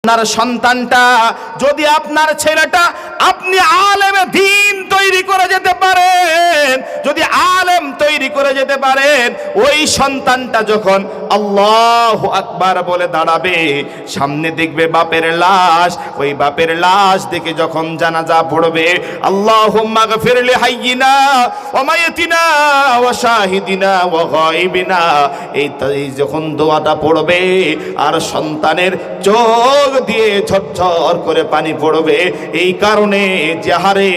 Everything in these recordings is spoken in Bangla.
আপনার সন্তানটা যদি আপনার ছেলেটা আপনি আলেমে দ্বীন তৈরি করে যেতে পারেন, যদি আলেম তৈরি করে যেতে পারেন, ওই সন্তানটা যখন আল্লাহু আকবার বলে দাঁড়াবে, সামনে দেখবে বাপের লাশ, ওই বাপের লাশ দেখে যখন জানাজা পড়বে, আল্লাহুম্মা গফির লি হাইয়িনা ওয়া মাইয়িতিনা ওয়া শাহিদিনা ওয়া গায়বিনা, এই যখন দোয়াটা পড়বে আর সন্তানের চোখ দিয়ে ঝরঝর করে পানি পড়বে, এই কারণে যে হারে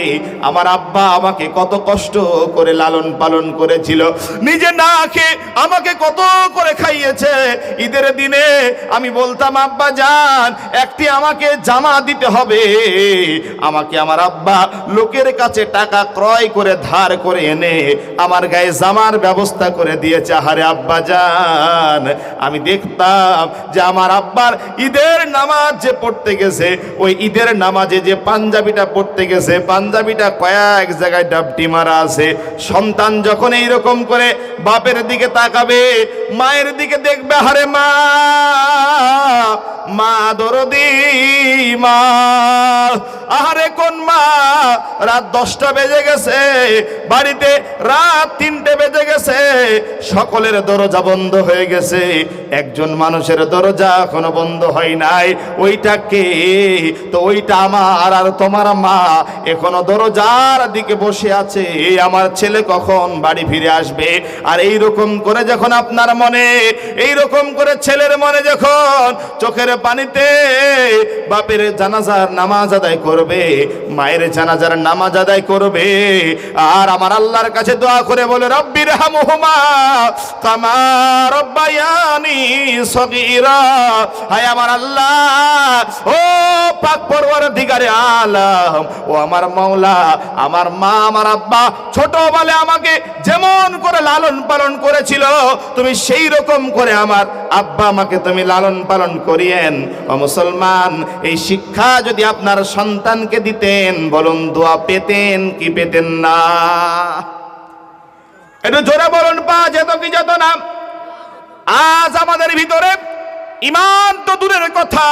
আমার আব্বা আমাকে কত কষ্ট করে লালন পালন করেছিল, নিজে না খেয়ে আমাকে কত করে খাইয়েছে। ঈদের দিনে আমি বলতাম, আব্বা জান একটি আমাকে জামা দিতে হবে, আমাকে আমার আব্বা লোকের কাছে টাকা ক্রয় করে ধার করে এনে আমার গায়ে জামার ব্যবস্থা করে দিয়েছে। হারে আব্বা জান, আমি দেখতাম যে আমার আব্বার ঈদের নামাজ যে পড়তে গেছে, ওই ঈদের নামাজে যে পাঞ্জাবিটা পড়তে গেছে, পাঞ্জাবিটা কয়েক জায়গায় ডাবটি মারা আছে। সন্তান যখন এইরকম করে বাপের দিকে তাকাবে, মায়ের দিকে দেখবে, হারে মা, মা দরদি মা, আহারে কোন মা, রাত 10টা বেজে গেছে, বাড়িতে রাত 3টে বেজে গেছে, সকলের দরজা বন্ধ হয়ে গেছে, একজন মানুষের দরজা এখনো বন্ধ হয় নাই। ওইটা কে? তো ওইটা আমার আর তোমার মা, এখনো দরজার দিকে বসে আছে, আমার ছেলে কখন বাড়ি ফিরে আসবে। আর এইরকম করে যখন আপনার মনে, এইরকম করে ছেলের মনে যখন চোখের পানিতে বাপের জানাজার নামাজ আদায় করবে, মায়ের জানাজার নামাজ আদায় করবে, আর আমার আল্লাহর কাছে দোয়া করে বলে, রব্বির হামহুমা কামা রব্বায়ানি সগীরা, হায় আমার আল্লাহ, ও পাক পরওয়ারদিগারে আলম, ও আমার মাওলা, আমার মা আমার আব্বা ছোটবেলায় আমাকে যেমন করে লালন পালন করেছিল, তুমি সেই রকম করে আমার আব্বা আমাকে তুমি লালন পালন করিয়েন। ও মুসলমান, এই শিক্ষা যদি আপনার সন্তানকে দিতেন, বলুন দোয়া পেতেন কি পেতেন না? একটু জোরে বলুন, পা যেত কি যেত না? আজ আমাদের ভিতরে ঈমান তো দূরের কথা,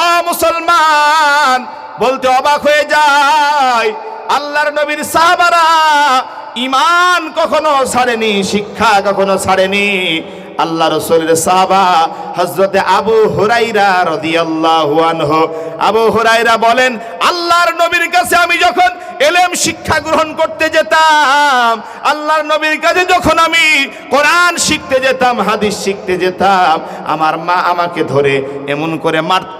ও মুসলমান, বলতে অবাক হয়ে যায়, আল্লাহর নবীর সাহাবারা ঈমান কখনো ছাড়েনি, শিক্ষা কখনো ছাড়েনি। আল্লাহ রাসূলের সাহাবা হযরতে আবু হুরায়রা রাদিয়াল্লাহু আনহু, আবু হুরায়রা বলেন, আল্লাহর নবীর কাছে আমি যখন ইলম শিক্ষা গ্রহণ করতে যেতাম, আল্লাহর নবীর কাছে যখন আমি কোরআন শিখতে যেতাম, হাদিস শিখতে যেতাম, আমার মা আমাকে ধরে এমন করে মারত।